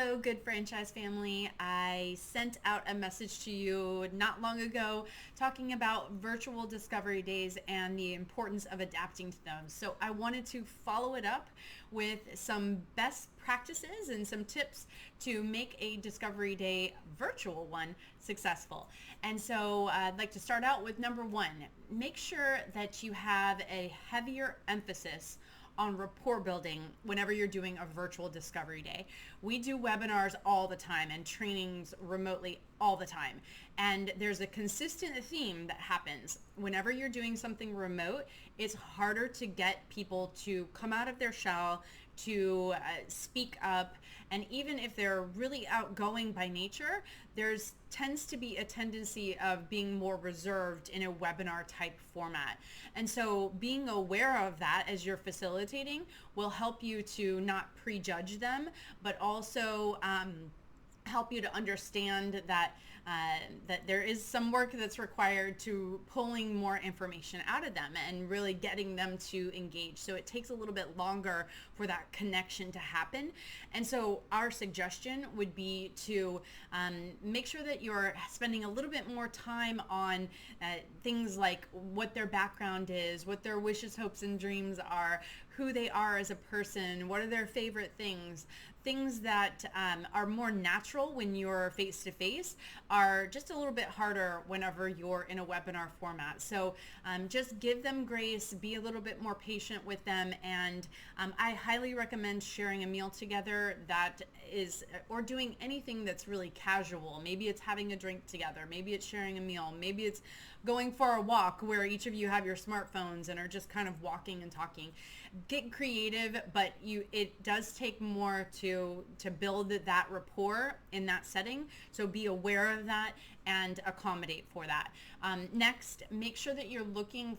Hello, good franchise family. I sent out a message to you not long ago talking about virtual discovery days and the importance of adapting to them. So I wanted to follow it up with some best practices and some tips to make a discovery day virtual one successful. And so I'd like to start out with number one. Make sure that you have a heavier emphasis on rapport building whenever you're doing a virtual discovery day. We do webinars all the time and trainings remotely all the time. And there's a consistent theme that happens. Whenever you're doing something remote, it's harder to get people to come out of their shell, to speak up. And even if they're really outgoing by nature, there's tends to be a tendency of being more reserved in a webinar type format. And so being aware of that as you're facilitating will help you to not prejudge them, but also help you to understand that that there is some work that's required to pulling more information out of them and really getting them to engage. So it takes a little bit longer for that connection to happen. And so our suggestion would be to make sure that you're spending a little bit more time on things like what their background is, what their wishes, hopes, and dreams are, who they are as a person, what are their favorite things that are more natural when you're face-to-face are just a little bit harder whenever you're in a webinar format. So just give them grace, be a little bit more patient with them, and I highly recommend sharing a meal together that is, or doing anything that's really casual. Maybe it's having a drink together, maybe it's sharing a meal, maybe it's going for a walk where each of you have your smartphones and are just kind of walking and talking. Get creative, but it does take more to build that rapport in that setting. So be aware of that and accommodate for that. Next, make sure that you're looking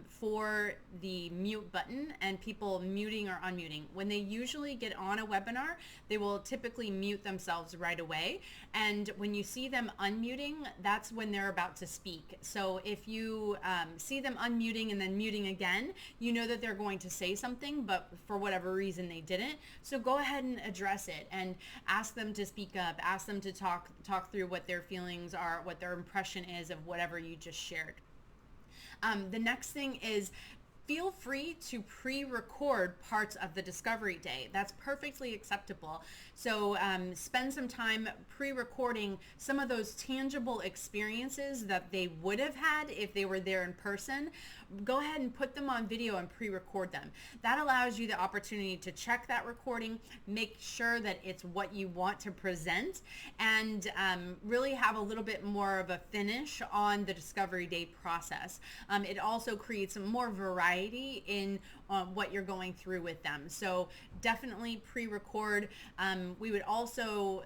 for the mute button and people muting or unmuting. When they usually get on a webinar, they will typically mute themselves right away. And when you see them unmuting, that's when they're about to speak. So if you see them unmuting and then muting again, you know that they're going to say something, but for whatever reason they didn't. So go ahead and address it and ask them to speak up, ask them to talk through what their feelings are, what their impression is of whatever you just shared. The next thing is feel free to pre-record parts of the discovery day. That's perfectly acceptable. So spend some time pre-recording some of those tangible experiences that they would have had if they were there in person. Go ahead and put them on video and pre-record them. That allows you the opportunity to check that recording, make sure that it's what you want to present, and really have a little bit more of a finish on the discovery day process. It also creates more variety in what you're going through with them. So definitely pre-record. We would also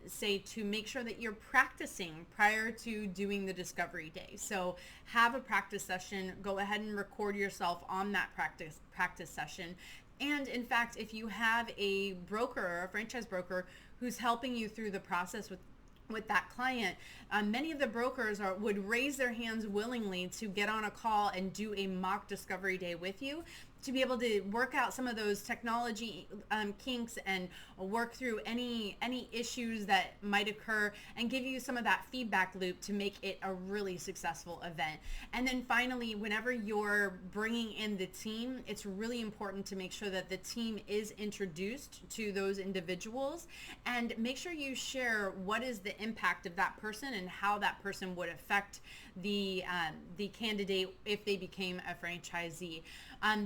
say to make sure that you're practicing prior to doing the discovery day. So have a practice session. Go ahead and record yourself on that practice session. And in fact, if you have a broker, a franchise broker, who's helping you through the process with that client, many of the brokers would raise their hands willingly to get on a call and do a mock discovery day with you to be able to work out some of those technology kinks and work through any issues that might occur and give you some of that feedback loop to make it a really successful event. And then finally, whenever you're bringing in the team, it's really important to make sure that the team is introduced to those individuals, and make sure you share what is the impact of that person and how that person would affect the candidate if they became a franchisee.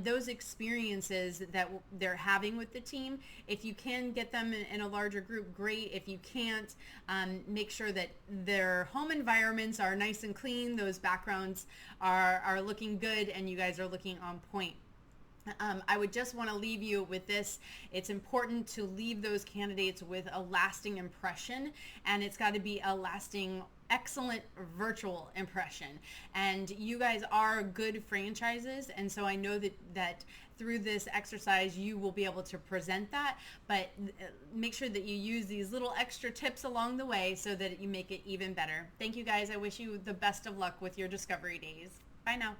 Those experiences that they're having with the team, if you can get them in a larger group, great. If you can't, make sure that their home environments are nice and clean, those backgrounds are looking good, and you guys are looking on point. I would just want to leave you with this. It's important to leave those candidates with a lasting impression, and it's got to be a lasting, excellent virtual impression. And you guys are good franchises, and so I know that through this exercise you will be able to present that, but make sure that you use these little extra tips along the way so that you make it even better. Thank you guys. I wish you the best of luck with your discovery days. Bye now.